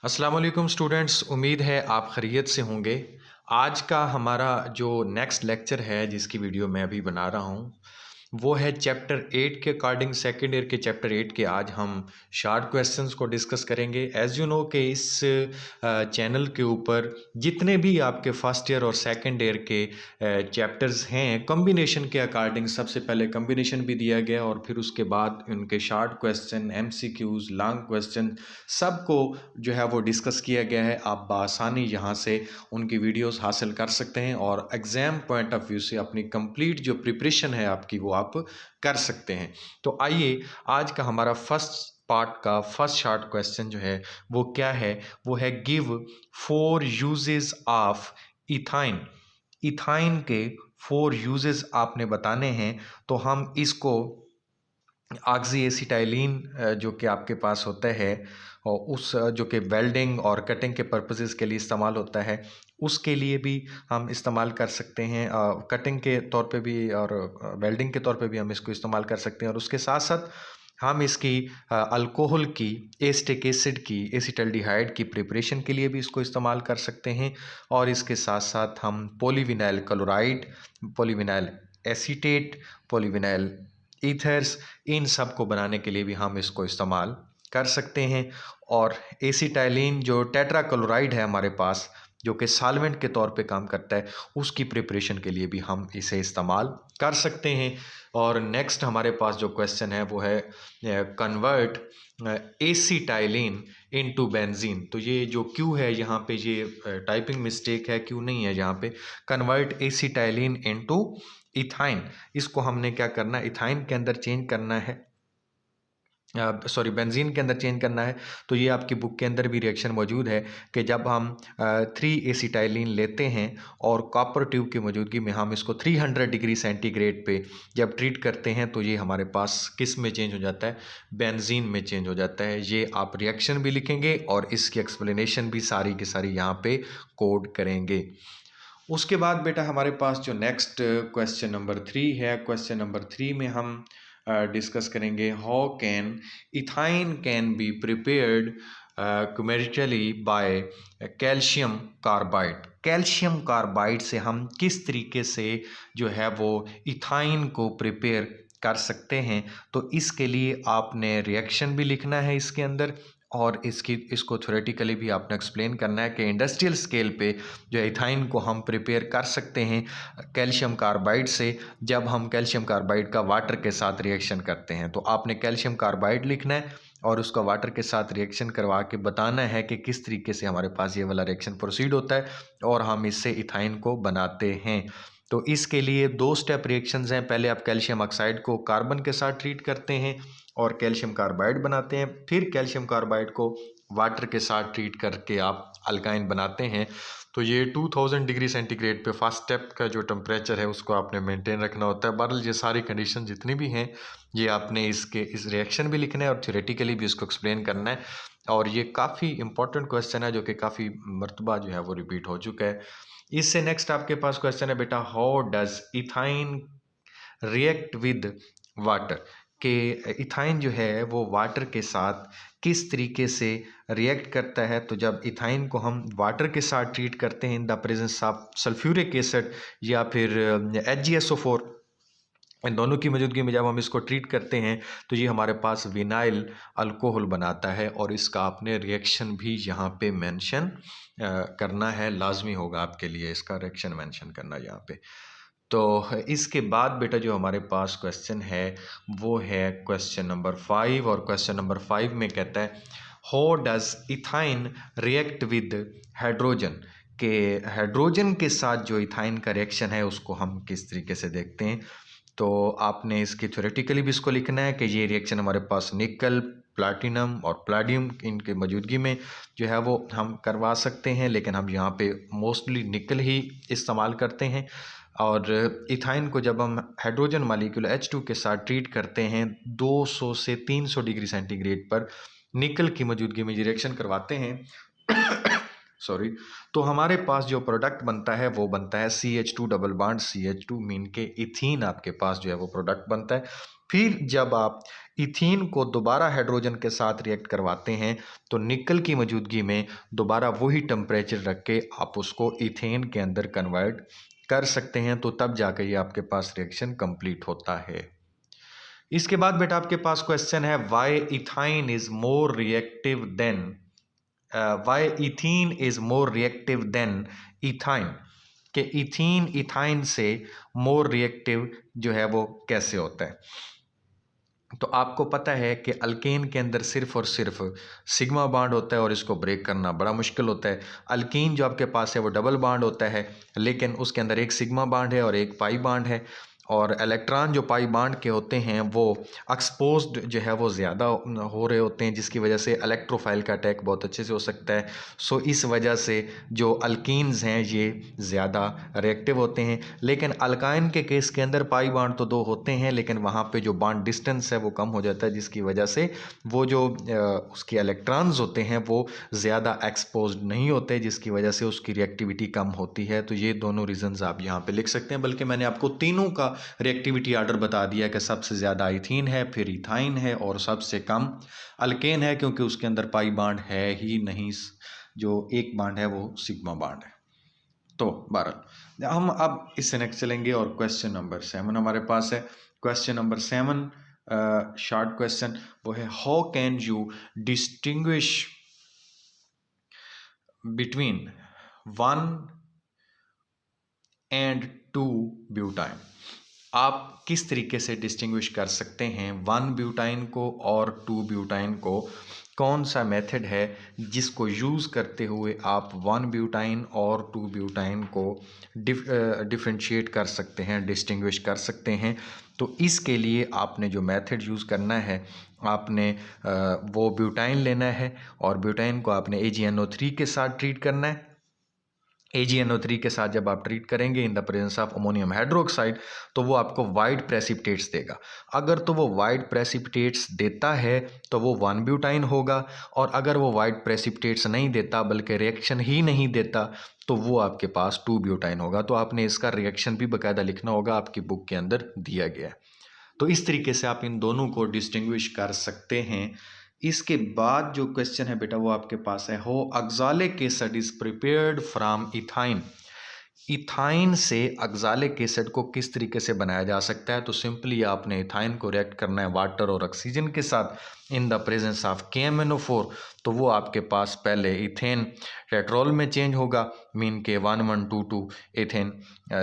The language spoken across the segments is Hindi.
अस्सलाम वालेकुम स्टूडेंट्स, उम्मीद है आप खैरियत से होंगे। आज का हमारा जो नेक्स्ट लेक्चर है जिसकी वीडियो मैं अभी बना रहा हूँ वो है चैप्टर 8 के अकॉर्डिंग सेकेंड ईयर के चैप्टर 8 के आज हम शार्ट क्वेश्चंस को डिस्कस करेंगे। एज़ यू नो कि इस चैनल के ऊपर जितने भी आपके फर्स्ट ईयर और सेकेंड ईयर के चैप्टर्स हैं कॉम्बिनेशन के अकॉर्डिंग सबसे पहले कॉम्बिनेशन भी दिया गया और फिर उसके बाद उनके short question, MCQs, long question सबको जो है वो डिस्कस किया गया है। आप बआसानी यहाँ से उनकी वीडियोस हासिल कर सकते हैं और एग्ज़ाम पॉइंट ऑफ व्यू से अपनी कंप्लीट जो प्रिपरेशन है आपकी वो आप कर सकते हैं। तो आइए आज का हमारा फर्स्ट पार्ट का फर्स्ट शार्ट क्वेश्चन जो है वो क्या है, वो है give 4 uses of ethyne. Ethyne के 4 यूजेस आपने बताने हैं। तो हम इसको ऑक्सी एसिटाइलिन जो कि आपके पास होता है और उस जो कि वेल्डिंग और कटिंग के पर्पसेस के लिए इस्तेमाल होता है उसके लिए भी हम इस्तेमाल कर सकते हैं। कटिंग के तौर पे भी और वेल्डिंग के तौर पे भी हम इसको इस्तेमाल कर सकते हैं और उसके साथ साथ हम इसकी अल्कोहल की, एसिटिक एसिड की, एसिटल्डिहाइड की प्रिपरेशन के लिए भी इसको इस्तेमाल कर सकते हैं और इसके साथ साथ हम polyvinyl chloride, polyvinyl acetate, polyvinyl ethers, इन सब को बनाने के लिए भी हम इसको इस्तेमाल कर सकते हैं। और एसिटाइलिन जो टेट्राक्लोराइड है हमारे पास जो कि सॉल्वेंट के तौर पे काम करता है उसकी प्रिपरेशन के लिए भी हम इसे इस्तेमाल कर सकते हैं। और नेक्स्ट हमारे पास जो क्वेश्चन है वो है कन्वर्ट एसिटाइलिन इनटू बेंजीन। तो ये जो क्यू है यहाँ पे ये टाइपिंग मिस्टेक है, क्यू नहीं है यहाँ पे। कन्वर्ट एसिटाइलिन इनटू इथाइन, इसको हमने क्या करना है, इथाइन के अंदर चेंज करना है, सॉरी बेंजीन के अंदर चेंज करना है। तो ये आपकी बुक के अंदर भी रिएक्शन मौजूद है कि जब हम 3 एसिटाइलिन लेते हैं और कॉपर ट्यूब की मौजूदगी में हम इसको 300 डिग्री सेंटीग्रेड पे जब ट्रीट करते हैं तो ये हमारे पास किस में चेंज हो जाता है, बेंजीन में चेंज हो जाता है। ये आप रिएक्शन भी लिखेंगे और इसकी एक्सप्लेनेशन भी सारी की सारी यहाँ पे कोड करेंगे। उसके बाद बेटा हमारे पास जो नेक्स्ट क्वेश्चन नंबर 3 है, क्वेश्चन नंबर 3 में हम डिस्कस करेंगे how can ethyne can be prepared commercially by calcium carbide. Calcium carbide से हम किस तरीके से जो है वो इथाइन को प्रिपेयर कर सकते हैं। तो इसके लिए आपने रिएक्शन भी लिखना है इसके अंदर और इसको थ्योरेटिकली भी आपने एक्सप्लेन करना है कि इंडस्ट्रियल स्केल पे जो इथाइन को हम प्रिपेयर कर सकते हैं कैल्शियम कार्बाइड से जब हम कैल्शियम कार्बाइड का वाटर के साथ रिएक्शन करते हैं। तो आपने कैल्शियम कार्बाइड लिखना है और उसका वाटर के साथ रिएक्शन करवा के बताना है कि किस तरीके से हमारे पास ये वाला रिएक्शन प्रोसीड होता है और हम इससे इथाइन को बनाते हैं। तो इसके लिए 2 स्टेप रिएक्शंस हैं। पहले आप कैल्शियम ऑक्साइड को कार्बन के साथ ट्रीट करते हैं और कैल्शियम कार्बाइड बनाते हैं, फिर कैल्शियम कार्बाइड को वाटर के साथ ट्रीट करके आप अल्काइन बनाते हैं। तो ये 2000 डिग्री सेंटीग्रेड पे फर्स्ट स्टेप का जो टेम्परेचर है उसको आपने मेंटेन रखना होता है। बहरहाल ये सारी कंडीशन जितनी भी हैं ये आपने इस रिएक्शन भी लिखना है और थ्योरेटिकली भी इसको एक्सप्लेन करना है। और ये काफ़ी इंपॉर्टेंट क्वेश्चन है जो कि काफ़ी मरतबा जो है वो रिपीट हो चुका है। इससे नेक्स्ट आपके पास क्वेश्चन है बेटा how does ethyne react with water, कि इथाइन जो है वो वाटर के साथ किस तरीके से रिएक्ट करता है। तो जब इथाइन को हम वाटर के साथ ट्रीट करते हैं in the presence of sulphuric acid या फिर HgSO4, इन दोनों की मौजूदगी में जब हम इसको ट्रीट करते हैं तो ये हमारे पास विनाइल अल्कोहल बनाता है और इसका आपने रिएक्शन भी यहाँ पे मेंशन करना है, लाजमी होगा आपके लिए इसका रिएक्शन मेंशन करना यहाँ पे। तो इसके बाद बेटा जो हमारे पास क्वेश्चन है वो है क्वेश्चन नंबर 5 और क्वेश्चन नंबर 5 में कहता है how does ethyne react with hydrogen, के हाइड्रोजन के साथ जो इथाइन का रिएक्शन है उसको हम किस तरीके से देखते हैं। तो आपने इसकी थ्योरेटिकली भी इसको लिखना है कि ये रिएक्शन हमारे पास निकल, प्लाटिनम और प्लाडियम इनके मौजूदगी में जो है वो हम करवा सकते हैं, लेकिन हम यहाँ पे मोस्टली निकल ही इस्तेमाल करते हैं। और इथाइन को जब हम हाइड्रोजन मालिक्यूल H2 के साथ ट्रीट करते हैं 200 से 300 डिग्री सेंटीग्रेड पर निकल की मौजूदगी में रिएक्शन करवाते हैं सॉरी, तो हमारे पास जो प्रोडक्ट बनता है वो बनता है CH2 double bond CH2 mean के इथीन आपके पास जो है वो प्रोडक्ट बनता है। फिर जब आप इथीन को दोबारा हाइड्रोजन के साथ रिएक्ट करवाते हैं तो निकल की मौजूदगी में दोबारा वही टेम्परेचर रख के आप उसको इथेन के अंदर कन्वर्ट कर सकते हैं, तो तब जाकर ये आपके पास रिएक्शन कंप्लीट होता है। इसके बाद बेटा आपके पास क्वेश्चन है why ethyne is more reactive than why ethene is more reactive than ethyne, कि इथीन इथाइन से मोर रिएक्टिव जो है वो कैसे होता है। तो आपको पता है कि अल्केन के अंदर सिर्फ और सिर्फ सिग्मा बॉन्ड होता है और इसको ब्रेक करना बड़ा मुश्किल होता है। अल्कीन जो आपके पास है वो डबल बॉन्ड होता है, लेकिन उसके अंदर एक सिग्मा बॉन्ड है और एक पाई बॉन्ड है, और इलेक्ट्रॉन जो पाई बॉन्ड के होते हैं वो एक्सपोज्ड जो है वो ज़्यादा हो रहे होते हैं, जिसकी वजह से इलेक्ट्रोफाइल का अटैक बहुत अच्छे से हो सकता है। सो इस वजह से जो अल्कीन्स हैं ये ज़्यादा रिएक्टिव होते हैं। लेकिन अल्काइन के केस के अंदर पाई बॉन्ड तो 2 होते हैं, लेकिन वहाँ पे जो बॉन्ड डिस्टेंस है वो कम हो जाता है, जिसकी वजह से वो जो उसके इलेक्ट्रॉन्स होते हैं वो ज़्यादा एक्सपोज्ड नहीं होते, जिसकी वजह से उसकी रिएक्टिविटी कम होती है। तो ये दोनों रीजंस आप यहाँ पे लिख सकते हैं, बल्कि मैंने आपको तीनों का रिएक्टिविटी ऑर्डर बता दिया कि सबसे ज़्यादा इथीन है, फिर इथाइन है और सबसे कम अल्केन है, क्योंकि उसके अंदर पाई बॉन्ड है ही नहीं, जो एक बॉन्ड है वो सिग्मा बॉन्ड है। तो बहरहाल हम अब इससे नेक्स्ट चलेंगे और क्वेश्चन नंबर 7 हमारे पास है। क्वेश्चन नंबर 7 शॉर्ट क्वेश्चन वो है how can you distinguish between 1 and 2 butyne. आप किस तरीके से डिस्टिंग्विश कर सकते हैं 1 ब्यूटाइन को और 2 ब्यूटाइन को, कौन सा मेथड है जिसको यूज़ करते हुए आप 1 ब्यूटाइन और 2 ब्यूटाइन को डिफ्रेंशिएट कर सकते हैं, डिस्टिंग्विश कर सकते हैं। तो इसके लिए आपने जो मेथड यूज़ करना है, आपने वो ब्यूटाइन लेना है और ब्यूटाइन को आपने AgNO3 के साथ ट्रीट करना है। AgNO3 के साथ जब आप ट्रीट करेंगे in the presence of ammonium hydroxide तो वो आपको वाइट प्रेसिपिटेट्स देगा। अगर तो वो वाइट प्रेसिपिटेट्स देता है तो वो 1 ब्यूटाइन होगा, और अगर वो वाइट प्रेसिपिटेट्स नहीं देता बल्कि रिएक्शन ही नहीं देता तो वो आपके पास 2 ब्यूटाइन होगा। तो आपने इसका रिएक्शन भी बाकायदा लिखना होगा, आपकी बुक के अंदर दिया गया है। तो इस तरीके से आप इन दोनों को डिस्टिंग्विश कर सकते हैं। इसके बाद जो क्वेश्चन है बेटा वो आपके पास है हो oxalic acid is prepared from ethyne. Ethyne से ऑक्सैलिक एसिड को किस तरीके से बनाया जा सकता है। तो सिंपली आपने इथाइन को रिएक्ट करना है वाटर और ऑक्सीजन के साथ in the presence of KMNO4, तो वो आपके पास पहले इथेन टेट्रोल में चेंज होगा, मीन के 1122 इथेन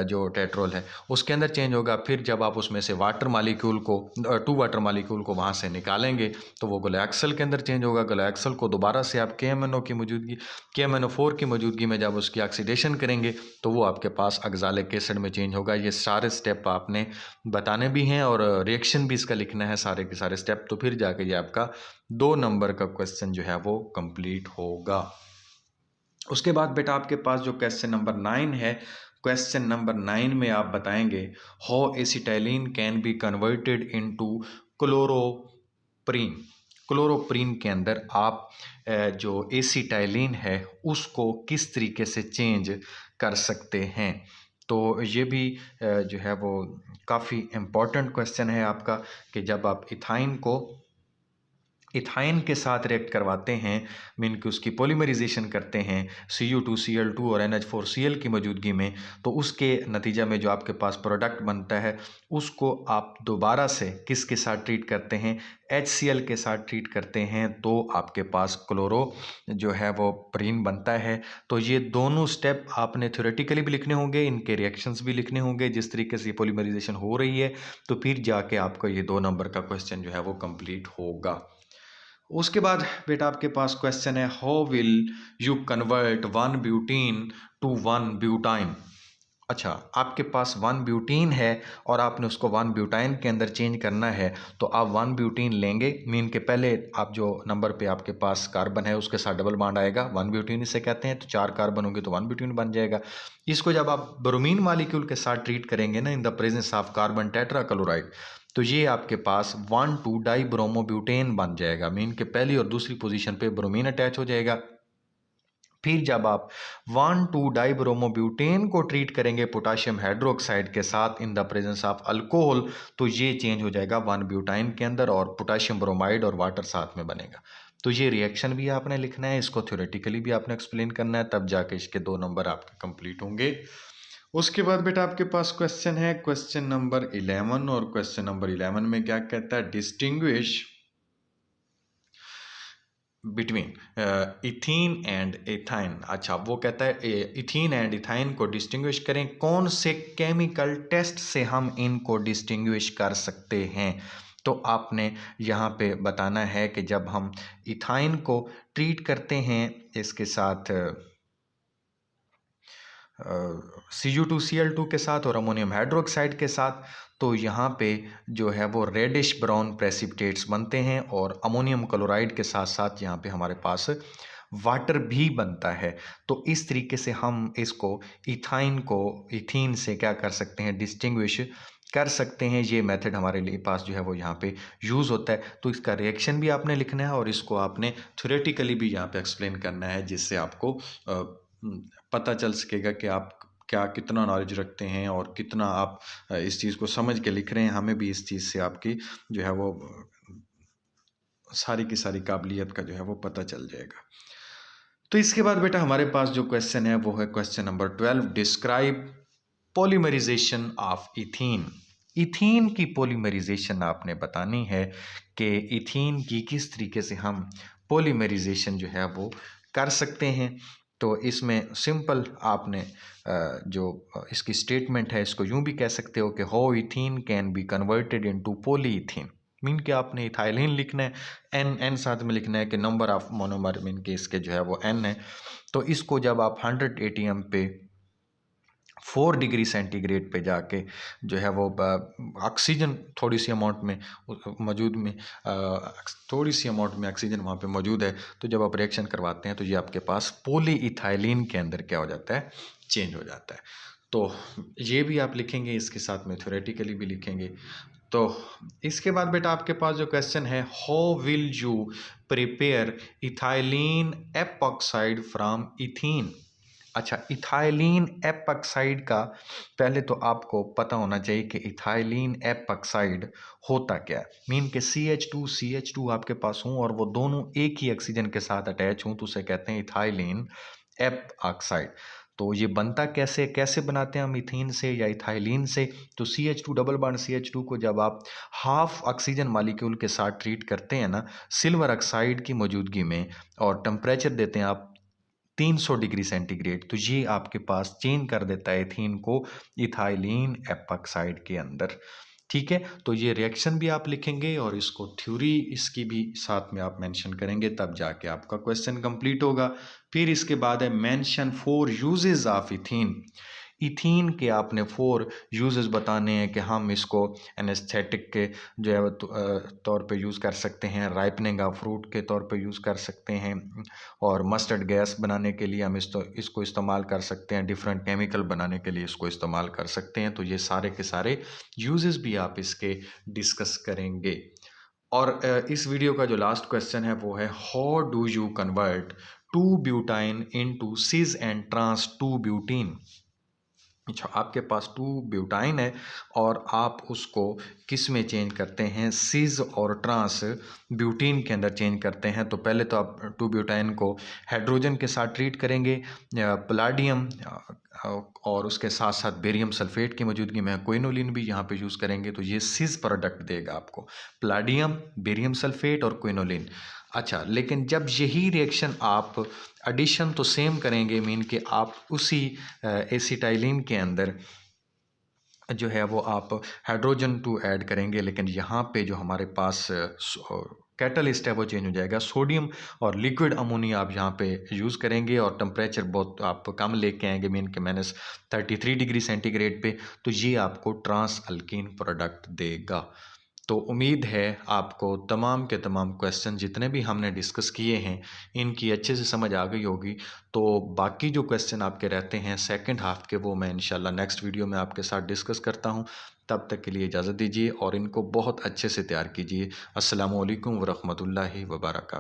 जो टेट्रोल है उसके अंदर चेंज होगा। फिर जब आप उसमें से वाटर मालिक्यूल को 2 वाटर मालिक्यूल को वहाँ से निकालेंगे तो वो ग्लाइक्सल के अंदर चेंज होगा। ग्लाइक्सल को दोबारा से आप KMNO4 की मौजूदगी में जब उसकी ऑक्सीडेशन करेंगे तो वो आपके पास ऑक्सैलिक एसिड में चेंज होगा। ये सारे स्टेप आपने बताने भी हैं और रिएक्शन भी इसका लिखना है, सारे के सारे स्टेप। तो फिर जाके ये आपका 2 नंबर का क्वेश्चन जो है वो कंप्लीट होगा। उसके बाद बेटा आपके पास जो क्वेश्चन नंबर 9 है, क्वेश्चन नंबर 9 में आप बताएंगे how acetylene can be converted into chloroprene. Chloroprene के अंदर आप जो एसिटाइलिन है उसको किस तरीके से चेंज कर सकते हैं। तो ये भी जो है वो काफ़ी इम्पॉर्टेंट क्वेश्चन है आपका, कि जब आप इथाइन के साथ रिएक्ट करवाते हैं, मीन कि उसकी पॉलीमराइजेशन करते हैं Cu2Cl2 और NH4Cl की मौजूदगी में, तो उसके नतीजा में जो आपके पास प्रोडक्ट बनता है उसको आप दोबारा से किसके साथ ट्रीट करते हैं, HCl के साथ ट्रीट करते हैं, तो आपके पास क्लोरो जो है वो प्रीन बनता है। तो ये दोनों स्टेप आपने थ्योरेटिकली भी लिखने होंगे, इनके रिएक्शंस भी लिखने होंगे जिस तरीके से पॉलीमराइजेशन हो रही है, तो फिर जाके आपका ये 2 नंबर का क्वेश्चन जो है वो कंप्लीट होगा। उसके बाद बेटा आपके पास क्वेश्चन है how will you convert 1 butene to 1 butyne. अच्छा, आपके पास 1 ब्यूटीन है और आपने उसको 1 ब्यूटाइन के अंदर चेंज करना है, तो आप 1 ब्यूटीन लेंगे, मीन के पहले आप जो नंबर पे आपके पास कार्बन है उसके साथ डबल बॉन्ड आएगा, 1 ब्यूटीन इसे कहते हैं, तो 4 कार्बन होंगे तो 1 ब्यूटीन बन जाएगा। इसको जब आप ब्रोमीन मालिक्यूल के साथ ट्रीट करेंगे ना in the presence of carbon tetrachloride, तो ये आपके पास 1,2 डाइब्रोमोब्यूटेन बन जाएगा, मीन के पहली और दूसरी पोजीशन पे ब्रोमीन अटैच हो जाएगा। फिर जब आप 1,2 डाइब्रोमोब्यूटेन को ट्रीट करेंगे पोटाशियम हाइड्रोक्साइड के साथ in the presence of alcohol, तो ये चेंज हो जाएगा 1 ब्यूटाइन के अंदर और पोटाशियम ब्रोमाइड और वाटर साथ में बनेगा। तो ये रिएक्शन भी आपने लिखना है, इसको थ्योरेटिकली भी आपने एक्सप्लेन करना है, तब जाके इसके 2 नंबर आपके कंप्लीट होंगे। उसके बाद बेटा आपके पास क्वेश्चन है क्वेश्चन नंबर 11, और क्वेश्चन नंबर 11 में क्या कहता है, distinguish between ethene and ethyne. अच्छा, वो कहता है इथीन एंड इथाइन को डिस्टिंग्विश करें, कौन से केमिकल टेस्ट से हम इनको डिस्टिंग्विश कर सकते हैं। तो आपने यहाँ पे बताना है कि जब हम इथाइन को ट्रीट करते हैं इसके साथ Cu2Cl2 के साथ और अमोनियम हाइड्रोक्साइड के साथ, तो यहाँ पे जो है वो रेडिश ब्राउन प्रेसिपिटेट्स बनते हैं और अमोनियम क्लोराइड के साथ साथ यहाँ पे हमारे पास वाटर भी बनता है। तो इस तरीके से हम इसको इथाइन को इथीन से क्या कर सकते हैं, डिस्टिंग्विश कर सकते हैं। ये मेथड हमारे लिए पास जो है वो यहाँ पे यूज़ होता है। तो इसका रिएक्शन भी आपने लिखना है और इसको आपने थ्योरेटिकली भी यहाँ पे एक्सप्लेन करना है, जिससे आपको पता चल सकेगा कि आप क्या कितना नॉलेज रखते हैं और कितना आप इस चीज़ को समझ के लिख रहे हैं। हमें भी इस चीज़ से आपकी जो है वो सारी की सारी काबिलियत का जो है वो पता चल जाएगा। तो इसके बाद बेटा हमारे पास जो क्वेश्चन है वो है question number 12, describe polymerisation of ethene. Ethene की पॉलीमराइजेशन आपने बतानी है कि इथीन की किस तरीके से हम पॉलीमराइजेशन जो है वो कर सकते हैं। तो इसमें सिंपल आपने जो इसकी स्टेटमेंट है इसको यूं भी कह सकते हो कि how ethene can be converted into polyethene. Mean कि आपने इथाइलिन लिखना है, एन साथ में लिखना है कि नंबर ऑफ मोनोमर मीन के इसके जो है वो एन है। तो इसको जब आप 100 ATM पे 4 डिग्री सेंटीग्रेड पे जाके जो है वो ऑक्सीजन थोड़ी सी अमाउंट में मौजूद में थोड़ी सी अमाउंट में ऑक्सीजन वहाँ पे मौजूद है, तो जब आप रिएक्शन करवाते हैं तो ये आपके पास पॉलीइथाइलिन के अंदर क्या हो जाता है, चेंज हो जाता है। तो ये भी आप लिखेंगे, इसके साथ में थ्योरेटिकली भी लिखेंगे। तो इसके बाद बेटा आपके पास जो क्वेश्चन है, how will you prepare ethylene epoxide from ethene. अच्छा, इथाइलिन एपॉक्साइड का पहले तो आपको पता होना चाहिए कि इथाइलिन एपॉक्साइड होता क्या है। मीन के CH2 आपके पास हों और वो दोनों एक ही ऑक्सीजन के साथ अटैच हों तो उसे कहते हैं इथाइलिन एपॉक्साइड। तो ये बनता कैसे बनाते हैं हम इथीन से या इथाइलिन से। तो CH2 डबल बॉन्ड CH2 को जब आप हाफ ऑक्सीजन मालिक्यूल के साथ ट्रीट करते हैं ना सिल्वर ऑक्साइड की मौजूदगी में, और टेम्परेचर देते हैं आप 300 डिग्री सेंटीग्रेड, तो ये आपके पास चेंज कर देता है इथीन को इथाइलिन एपॉक्साइड के अंदर। ठीक है, तो ये रिएक्शन भी आप लिखेंगे और इसको थ्योरी इसकी भी साथ में आप मेंशन करेंगे, तब जाके आपका क्वेश्चन कंप्लीट होगा। फिर इसके बाद है mention 4 uses of ethene. Ethene के आपने 4 यूजेस बताने हैं कि हम इसको एनेस्थेटिक के जो है तौर पे यूज़ कर सकते हैं, राइपनिंग ऑफ फ्रूट के तौर पे यूज़ कर सकते हैं, और मस्टर्ड गैस बनाने के लिए हम इसको इस्तेमाल कर सकते हैं, डिफरेंट केमिकल बनाने के लिए इसको इस्तेमाल कर सकते हैं। तो ये सारे के सारे यूजेस भी आप इसके डिस्कस करेंगे। और इस वीडियो का जो लास्ट क्वेश्चन है वो है, how do you convert 2 butyne into cis and trans 2 butene. अच्छा, आपके पास 2 ब्यूटाइन है और आप उसको किस में चेंज करते हैं, सिस और ट्रांस ब्यूटीन के अंदर चेंज करते हैं। तो पहले तो आप 2 ब्यूटाइन को हाइड्रोजन के साथ ट्रीट करेंगे, पलाडियम और उसके साथ साथ बेरियम सल्फेट की मौजूदगी में क्विनोलिन भी यहाँ पे यूज़ करेंगे, तो ये सिस प्रोडक्ट देगा आपको, पलाडियम, बेरियम सल्फेट और क्विनोलिन। अच्छा, लेकिन जब यही रिएक्शन आप एडिशन तो सेम करेंगे, मीन कि आप उसी एसिटाइलिन के अंदर जो है वो आप हाइड्रोजन 2 ऐड करेंगे, लेकिन यहाँ पे जो हमारे पास कैटलिस्ट है वो चेंज हो जाएगा। सोडियम और लिक्विड अमोनिया आप यहाँ पे यूज़ करेंगे और टेम्परेचर बहुत आप कम लेके आएंगे, मीन के -33 डिग्री सेंटीग्रेड पे, तो ये आपको ट्रांस अल्कीन प्रोडक्ट देगा। तो उम्मीद है आपको तमाम के तमाम क्वेश्चन जितने भी हमने डिस्कस किए हैं इनकी अच्छे से समझ आ गई होगी। तो बाकी जो क्वेश्चन आपके रहते हैं सेकंड हाफ के, वो मैं इंशाल्लाह नेक्स्ट वीडियो में आपके साथ डिस्कस करता हूं। तब तक के लिए इजाज़त दीजिए और इनको बहुत अच्छे से तैयार कीजिए। अस्सलामु अलैकुम व रहमतुल्लाहि व बरकातहू।